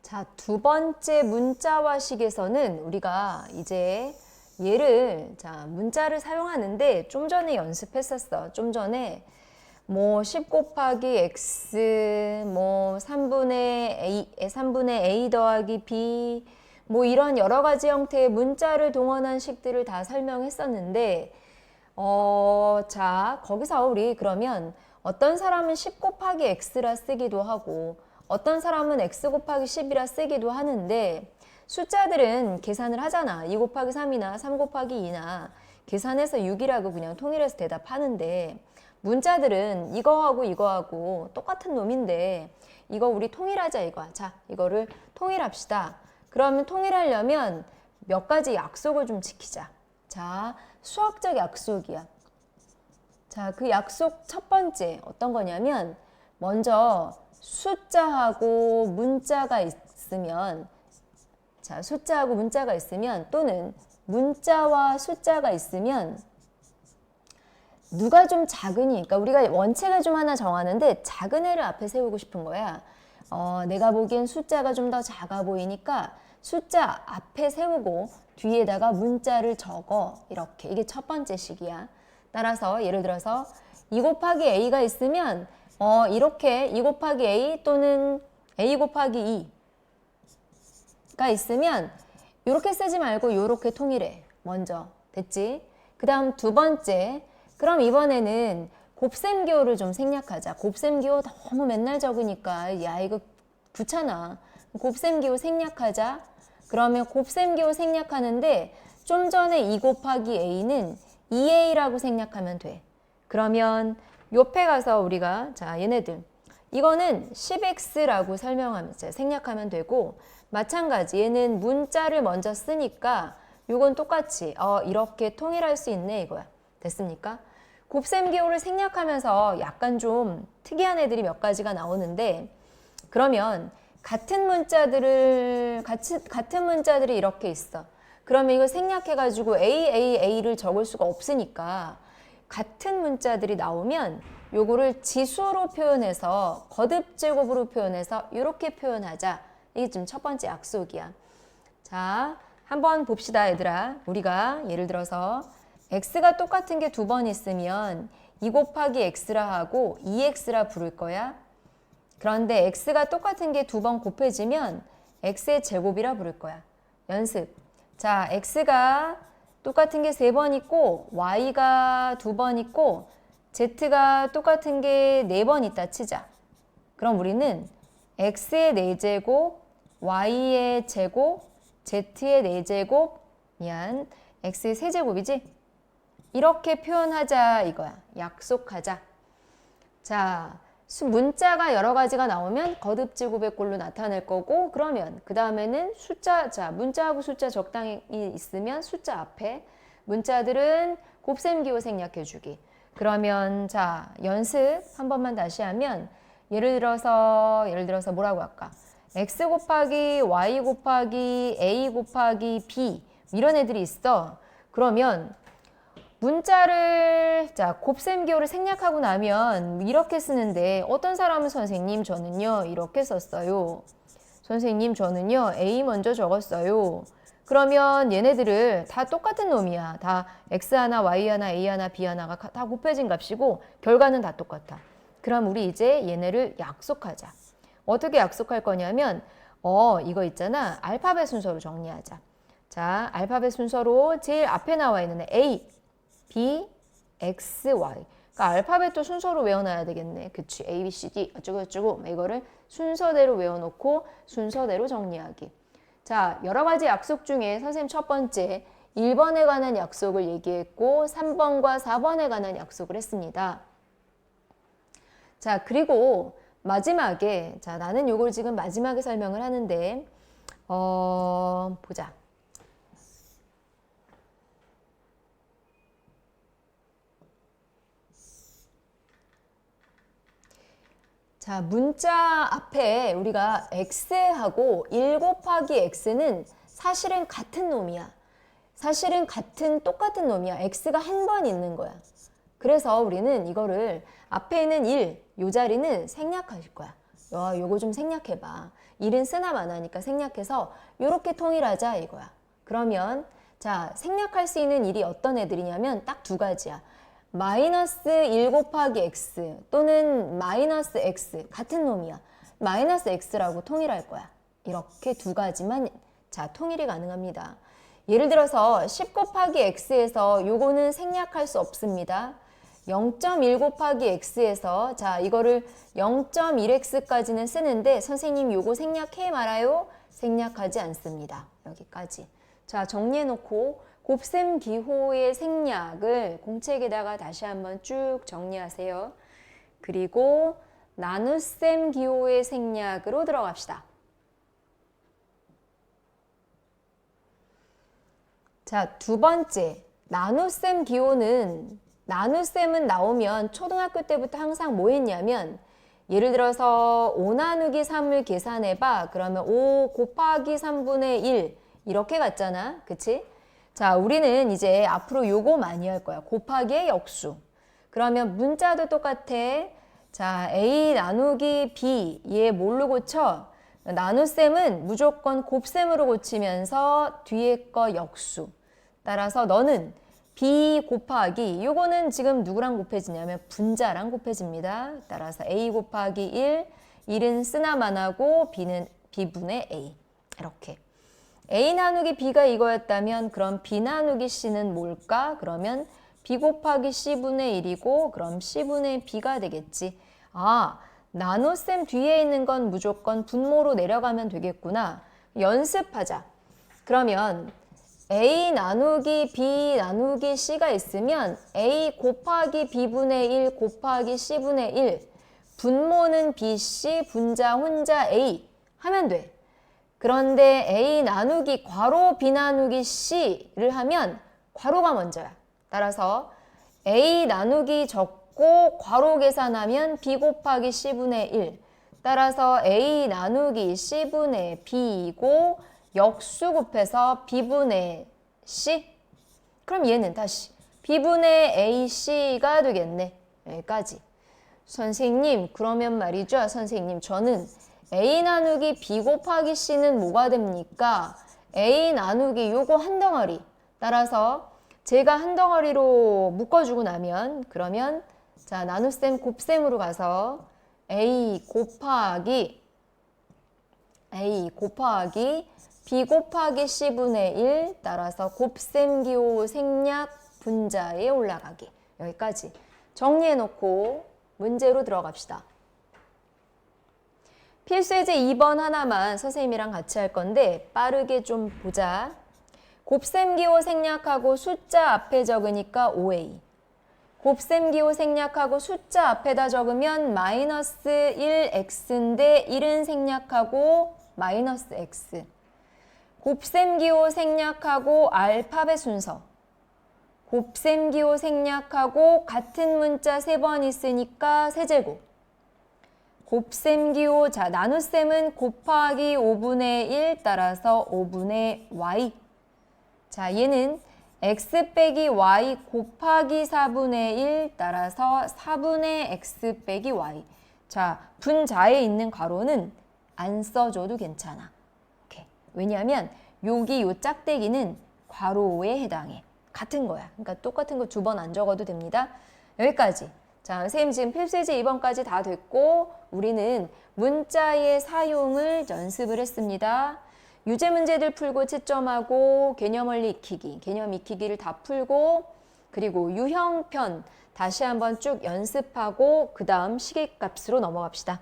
자, 두 번째 문자화식에서는 우리가 이제 얘를 문자를 사용하는데 좀 전에 연습했었어. 좀 전에 뭐 10 곱하기 x 뭐 3분의 a 더하기 b 뭐 이런 여러 가지 형태의 문자를 동원한 식들을 다 설명했었는데 자, 거기서 우리 그러면 어떤 사람은 10 곱하기 x라 쓰기도 하고 어떤 사람은 x 곱하기 10이라 쓰기도 하는데 숫자들은 계산을 하잖아. 2 곱하기 3이나 3 곱하기 2나 계산해서 6이라고 그냥 통일해서 대답하는데 문자들은 이거하고 똑같은 놈인데 이거 우리 통일하자 이거야. 자, 이거를 통일합시다. 그러면 통일하려면 몇 가지 약속을 좀 지키자. 자, 수학적 약속이야. 자, 그 약속 첫 번째 어떤 거냐면 먼저 숫자하고 문자가 있으면 자, 숫자하고 문자가 있으면 또는 문자와 숫자가 있으면 누가 좀 작으니 그러니까 우리가 원칙을 좀 하나 정하는데 작은 애를 앞에 세우고 싶은 거야. 내가 보기엔 숫자가 좀 더 작아 보이니까 숫자 앞에 세우고 뒤에다가 문자를 적어. 이렇게. 이게 첫 번째 식이야. 따라서 예를 들어서 2 곱하기 a가 있으면 이렇게 2 곱하기 a 또는 a 곱하기 2가 있으면 이렇게 쓰지 말고 이렇게 통일해. 먼저. 됐지? 그 다음 두 번째. 그럼 이번에는 곱셈기호를 좀 생략하자. 곱셈기호 너무 맨날 적으니까 야 이거 귀찮아. 곱셈기호 생략하자. 그러면 곱셈기호 생략하는데 좀 전에 2 곱하기 a는 2a라고 생략하면 돼. 그러면 옆에 가서 우리가 자 얘네들 이거는 10x라고 설명하면서 생략하면 되고 마찬가지 얘는 문자를 먼저 쓰니까 이건 똑같이 이렇게 통일할 수 있네 이거야. 됐습니까? 곱셈기호를 생략하면서 약간 좀 특이한 애들이 몇 가지가 나오는데 그러면 같은 문자들이 이렇게 있어. 그러면 이걸 생략해가지고 a를 적을 수가 없으니까 같은 문자들이 나오면 요거를 지수로 표현해서 거듭제곱으로 표현해서 이렇게 표현하자. 이게 지금 첫 번째 약속이야. 자, 한번 봅시다 얘들아. 우리가 예를 들어서 x가 똑같은 게 두 번 있으면 2 곱하기 x라 하고 2x라 부를 거야. 그런데 x가 똑같은 게 두 번 곱해지면 x의 제곱이라 부를 거야. 연습. 자, x가 똑같은 게 세 번 있고 y가 두 번 있고 z가 똑같은 게 네 번 있다 치자. 그럼 우리는 x의 4제곱, y의 제곱, z의 4제곱, x의 3제곱이지? 이렇게 표현하자 이거야. 약속하자. 자, 문자가 여러 가지가 나오면 거듭제곱의 꼴로 나타낼 거고 그러면 그 다음에는 숫자, 자 문자하고 숫자 적당히 있으면 숫자 앞에 문자들은 곱셈기호 생략해주기. 그러면 자 연습 한 번만 다시 하면 예를 들어서 뭐라고 할까? x 곱하기 y 곱하기 a 곱하기 b 이런 애들이 있어. 그러면 문자를 자 곱셈기호를 생략하고 나면 이렇게 쓰는데 어떤 사람은 선생님 저는요 이렇게 썼어요. 선생님 저는요 a 먼저 적었어요. 그러면 얘네들을 다 똑같은 놈이야. 다 x 하나 y 하나 a 하나 b 하나가 다 곱해진 값이고 결과는 다 똑같아. 그럼 우리 이제 얘네를 약속하자. 어떻게 약속할 거냐면 이거 있잖아. 알파벳 순서로 정리하자. 자 알파벳 순서로 제일 앞에 나와 있는 a B, X, Y. 그러니까 알파벳도 순서로 외워놔야 되겠네. 그치? A, B, C, D 어쩌고 이거를 순서대로 외워놓고 순서대로 정리하기. 자, 여러 가지 약속 중에 선생님 첫 번째 1번에 관한 약속을 얘기했고 3번과 4번에 관한 약속을 했습니다. 자, 그리고 마지막에 자, 나는 요걸 지금 마지막에 설명을 하는데 보자. 자, 문자 앞에 우리가 x하고 1 곱하기 x는 사실은 같은 놈이야. 사실은 똑같은 놈이야. x가 한 번 있는 거야. 그래서 우리는 이거를 앞에 있는 1, 요 자리는 생략할 거야. 요거 좀 생략해봐. 일은 쓰나 마나니까 생략해서 이렇게 통일하자 이거야. 그러면 자, 생략할 수 있는 일이 어떤 애들이냐면 딱 두 가지야. 마이너스 1 곱하기 x 또는 마이너스 x 같은 놈이야. 마이너스 x라고 통일할 거야. 이렇게 두 가지만 자 통일이 가능합니다. 예를 들어서 10 곱하기 x에서 요거는 생략할 수 없습니다. 0.1 곱하기 x에서 자 이거를 0.1x까지는 쓰는데 선생님 요거 생략해 말아요? 생략하지 않습니다. 여기까지. 자 정리해 놓고 곱셈 기호의 생략을 공책에다가 다시 한번 쭉 정리하세요. 그리고 나눗셈 기호의 생략으로 들어갑시다. 자, 두 번째, 나눗셈 기호는 나눗셈은 나오면 초등학교 때부터 항상 뭐 했냐면 예를 들어서 5 나누기 3을 계산해봐. 그러면 5 곱하기 3분의 1 이렇게 갔잖아. 그치? 자, 우리는 이제 앞으로 요거 많이 할 거야. 곱하기의 역수. 그러면 문자도 똑같아. 자, A 나누기 B 얘 뭘로 고쳐? 나눗셈은 무조건 곱셈으로 고치면서 뒤에 거 역수. 따라서 너는 B 곱하기 요거는 지금 누구랑 곱해지냐면 분자랑 곱해집니다. 따라서 A 곱하기 1 1은 쓰나 마나고 B는 B분의 A 이렇게. A 나누기 B가 이거였다면 그럼 B 나누기 C는 뭘까? 그러면 B 곱하기 C분의 1이고 그럼 C분의 B가 되겠지. 아, 나눗셈 뒤에 있는 건 무조건 분모로 내려가면 되겠구나. 연습하자. 그러면 A 나누기 B 나누기 C가 있으면 A 곱하기 B분의 1 곱하기 C분의 1 분모는 BC 분자 혼자 A 하면 돼. 그런데 A 나누기 괄호 B 나누기 C를 하면 괄호가 먼저야. 따라서 A 나누기 적고 괄호 계산하면 B 곱하기 C분의 1. 따라서 A 나누기 C분의 B이고 역수 곱해서 B분의 C. 그럼 얘는 다시 B분의 AC가 되겠네. 여기까지. 선생님 그러면 말이죠. 선생님 저는 A 나누기 B 곱하기 C는 뭐가 됩니까? A 나누기 요거 한 덩어리. 따라서 제가 한 덩어리로 묶어주고 나면 그러면 자 나눗셈 곱셈으로 가서 A 곱하기 B 곱하기 C분의 1 따라서 곱셈 기호 생략 분자에 올라가기. 여기까지 정리해놓고 문제로 들어갑시다. 필수예제 2번 하나만 선생님이랑 같이 할 건데 빠르게 좀 보자. 곱셈 기호 생략하고 숫자 앞에 적으니까 5a. 곱셈 기호 생략하고 숫자 앞에다 적으면 마이너스 1x인데 1은 생략하고 마이너스 x. 곱셈 기호 생략하고 알파벳 순서. 곱셈 기호 생략하고 같은 문자 3번 있으니까 세제곱. 곱셈 기호, 자 나눗셈은 곱하기 5분의 1 따라서 5분의 y. 자 얘는 x 빼기 y 곱하기 4분의 1 따라서 4분의 x 빼기 y. 자 분자에 있는 괄호는 안 써줘도 괜찮아. 오케이. 왜냐하면 여기 요 짝대기는 괄호에 해당해. 같은 거야. 그러니까 똑같은 거 2번 안 적어도 됩니다. 여기까지. 자, 선생님 지금 필수예제 2번까지 다 됐고 우리는 문자의 사용을 연습을 했습니다. 유제 문제들 풀고 채점하고 개념 원리 익히기, 개념 익히기를 다 풀고 그리고 유형편 다시 한번 쭉 연습하고 그 다음 시계값으로 넘어갑시다.